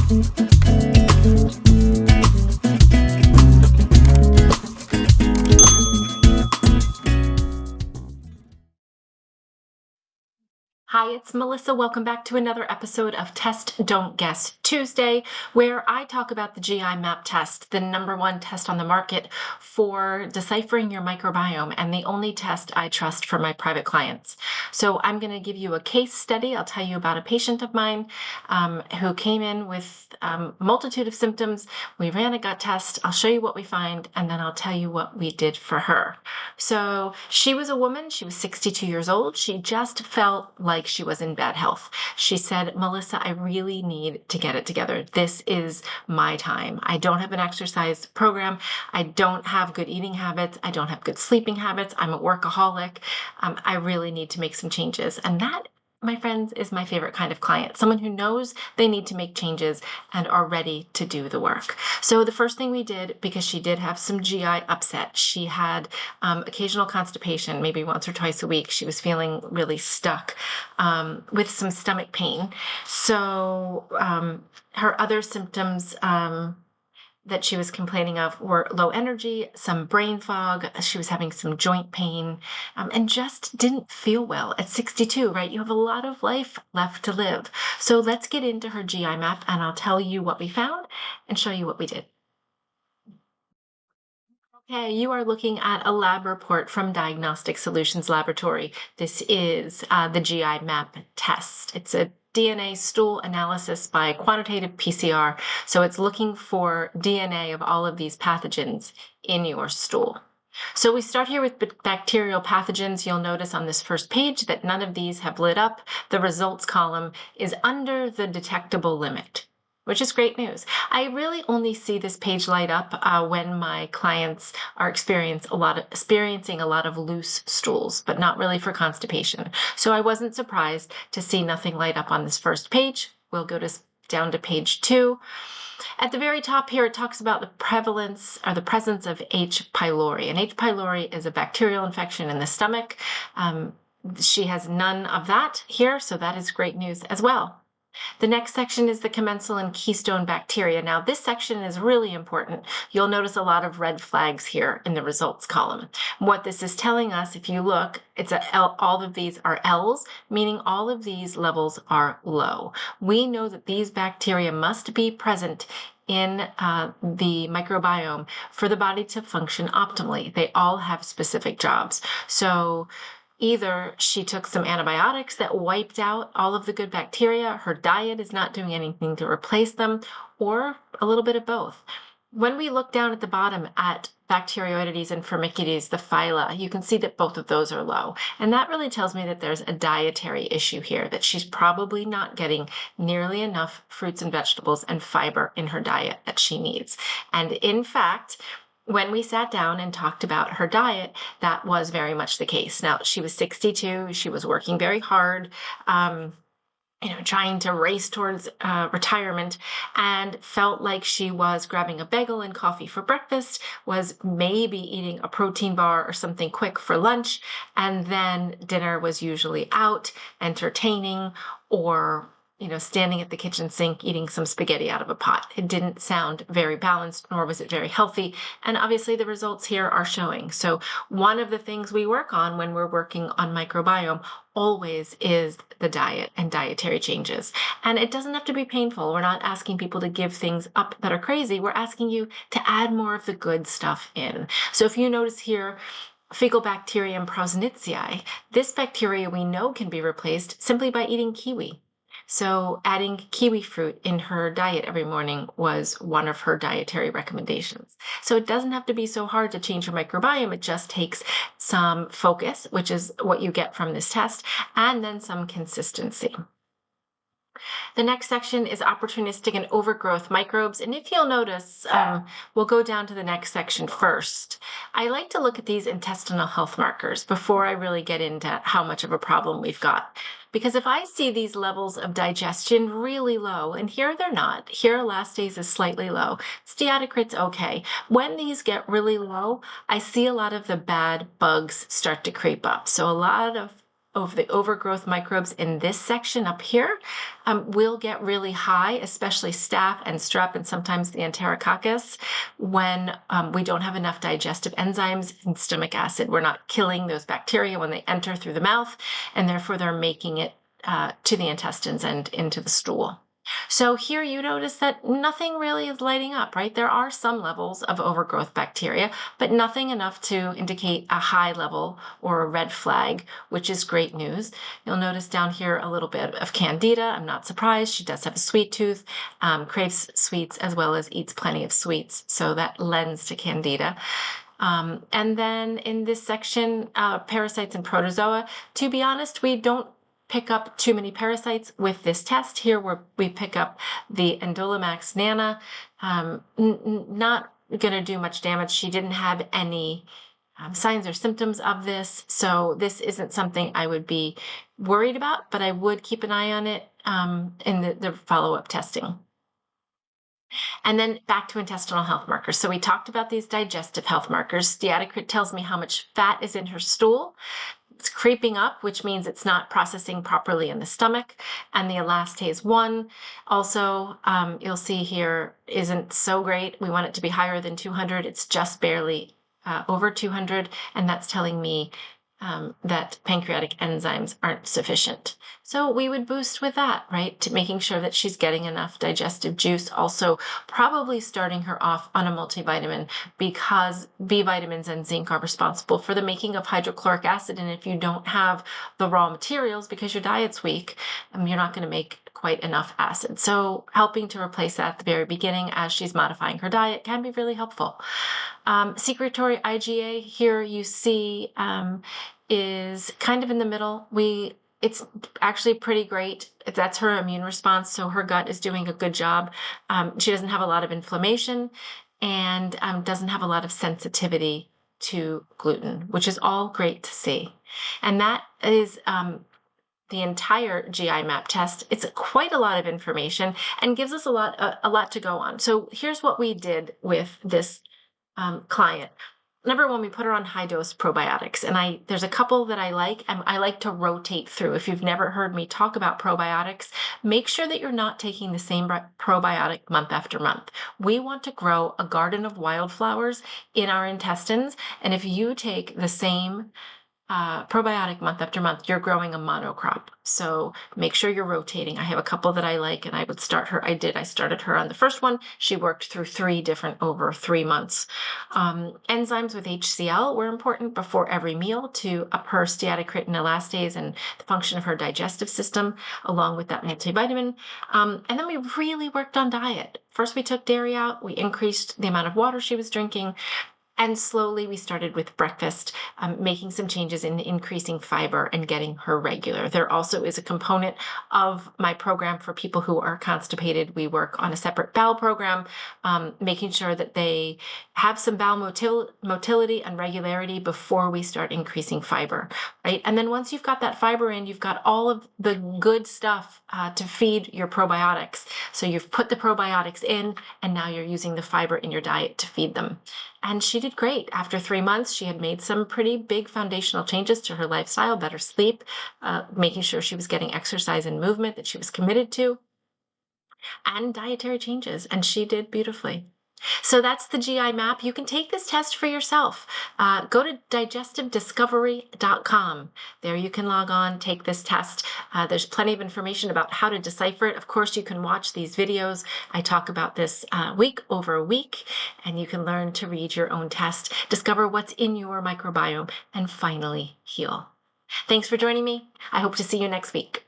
Hi, it's Melissa. Welcome back to another episode of Test Don't Guess Tuesday, where I talk about the GI map test, the #1 test on the market for deciphering your microbiome and the only test I trust for my private clients. So I'm going to give you a case study. I'll tell you about a patient of mine who came in with a multitude of symptoms. We ran a gut test. I'll show you what we find, and then I'll tell you what we did for her. So she was a woman. She was 62 years old. She just felt like she was in bad health. She said, Melissa, I really need to get it together. This is my time. I don't have an exercise program. I don't have good eating habits. I don't have good sleeping habits. I'm a workaholic. I really need to make some changes. And that, my friends, is my favorite kind of client, someone who knows they need to make changes and are ready to do the work. So the first thing we did, because she did have some GI upset, she had occasional constipation, maybe once or twice a week. She was feeling really stuck with some stomach pain. So her other symptoms that she was complaining of were low energy, some brain fog. She was having some joint pain and just didn't feel well at 62, right? You have a lot of life left to live. So let's get into her GI map and I'll tell you what we found and show you what we did. Okay, you are looking at a lab report from Diagnostic Solutions Laboratory. This is the GI map test. It's a DNA stool analysis by quantitative PCR. So it's looking for DNA of all of these pathogens in your stool. So we start here with bacterial pathogens. You'll notice on this first page that none of these have lit up. The results column is under the detectable limit, which is great news. I really only see this page light up when my clients are experiencing a lot of loose stools, but not really for constipation. So I wasn't surprised to see nothing light up on this first page. We'll go down to page 2. At the very top here, it talks about the prevalence or the presence of H. pylori. And H. pylori is a bacterial infection in the stomach. She has none of that here, so that is great news as well. The next section is the commensal and keystone bacteria. Now, this section is really important. You'll notice a lot of red flags here in the results column. What this is telling us, if you look, all of these are L's, meaning all of these levels are low. We know that these bacteria must be present in the microbiome for the body to function optimally. They all have specific jobs. So either she took some antibiotics that wiped out all of the good bacteria, her diet is not doing anything to replace them, or a little bit of both. When we look down at the bottom at Bacteroidetes and Firmicutes, the phyla, you can see that both of those are low. And that really tells me that there's a dietary issue here, that she's probably not getting nearly enough fruits and vegetables and fiber in her diet that she needs. And in fact, when we sat down and talked about her diet, that was very much the case. Now, she was 62. She was working very hard, trying to race towards retirement, and felt like she was grabbing a bagel and coffee for breakfast, was maybe eating a protein bar or something quick for lunch, and then dinner was usually out, entertaining, or standing at the kitchen sink eating some spaghetti out of a pot. It didn't sound very balanced, nor was it very healthy. And obviously the results here are showing. So one of the things we work on when we're working on microbiome always is the diet and dietary changes. And it doesn't have to be painful. We're not asking people to give things up that are crazy. We're asking you to add more of the good stuff in. So if you notice here, Faecalibacterium prausnitzii, this bacteria we know can be replaced simply by eating kiwi. So adding kiwi fruit in her diet every morning was one of her dietary recommendations. So it doesn't have to be so hard to change your microbiome. It just takes some focus, which is what you get from this test, and then some consistency. The next section is opportunistic and overgrowth microbes. And if you'll notice, we'll go down to the next section first. I like to look at these intestinal health markers before I really get into how much of a problem we've got. Because if I see these levels of digestion really low, and here they're not, here elastase is slightly low, steatocrit's okay. When these get really low, I see a lot of the bad bugs start to creep up. So a lot of of the overgrowth microbes in this section up here will get really high, especially staph and strep and sometimes the enterococcus, when we don't have enough digestive enzymes and stomach acid. We're not killing those bacteria when they enter through the mouth, and therefore they're making it to the intestines and into the stool. So here you notice that nothing really is lighting up, right? There are some levels of overgrowth bacteria, but nothing enough to indicate a high level or a red flag, which is great news. You'll notice down here a little bit of candida. I'm not surprised. She does have a sweet tooth, craves sweets as well as eats plenty of sweets. So that lends to candida. And then in this section, parasites and protozoa, to be honest, we don't pick up too many parasites with this test. Here we pick up the Endolimax nana. Not going to do much damage. She didn't have any signs or symptoms of this, so this isn't something I would be worried about, but I would keep an eye on it in the follow-up testing. And then back to intestinal health markers. So we talked about these digestive health markers. Steatocrit tells me how much fat is in her stool. It's creeping up, which means it's not processing properly in the stomach. And the elastase 1 also, you'll see here, isn't so great. We want it to be higher than 200. It's just barely over 200, and that's telling me that pancreatic enzymes aren't sufficient. So we would boost with that, right? To making sure that she's getting enough digestive juice. Also, probably starting her off on a multivitamin, because B vitamins and zinc are responsible for the making of hydrochloric acid. And if you don't have the raw materials because your diet's weak, you're not going to make quite enough acid. So helping to replace that at the very beginning as she's modifying her diet can be really helpful. Secretory IgA here you see is kind of in the middle. It's actually pretty great. That's her immune response, so her gut is doing a good job. She doesn't have a lot of inflammation and doesn't have a lot of sensitivity to gluten, which is all great to see. And that is the entire GI map test. It's quite a lot of information and gives us a lot to go on. So here's what we did with this client. Number one, we put her on high-dose probiotics, and there's a couple that I like, and I like to rotate through. If you've never heard me talk about probiotics, make sure that you're not taking the same probiotic month after month. We want to grow a garden of wildflowers in our intestines, and if you take the same probiotic month after month, you're growing a monocrop. So make sure you're rotating. I have a couple that I like, and I would start her. I started her on the first one. She worked through 3 different over 3 months. Enzymes with HCl were important before every meal to up her steatocrit and elastase and the function of her digestive system, along with that multivitamin. And then we really worked on diet. First, we took dairy out. We increased the amount of water she was drinking. And slowly we started with breakfast, making some changes in increasing fiber and getting her regular. There also is a component of my program for people who are constipated. We work on a separate bowel program, making sure that they have some bowel motility and regularity before we start increasing fiber, right? And then once you've got that fiber in, you've got all of the good stuff to feed your probiotics. So you've put the probiotics in, and now you're using the fiber in your diet to feed them. And she did great. After 3 months, she had made some pretty big foundational changes to her lifestyle, better sleep, making sure she was getting exercise and movement that she was committed to, and dietary changes. And she did beautifully. So that's the GI map. You can take this test for yourself. Go to digestivediscovery.com. There you can log on, take this test. There's plenty of information about how to decipher it. Of course, you can watch these videos. I talk about this week over week, and you can learn to read your own test, discover what's in your microbiome, and finally heal. Thanks for joining me. I hope to see you next week.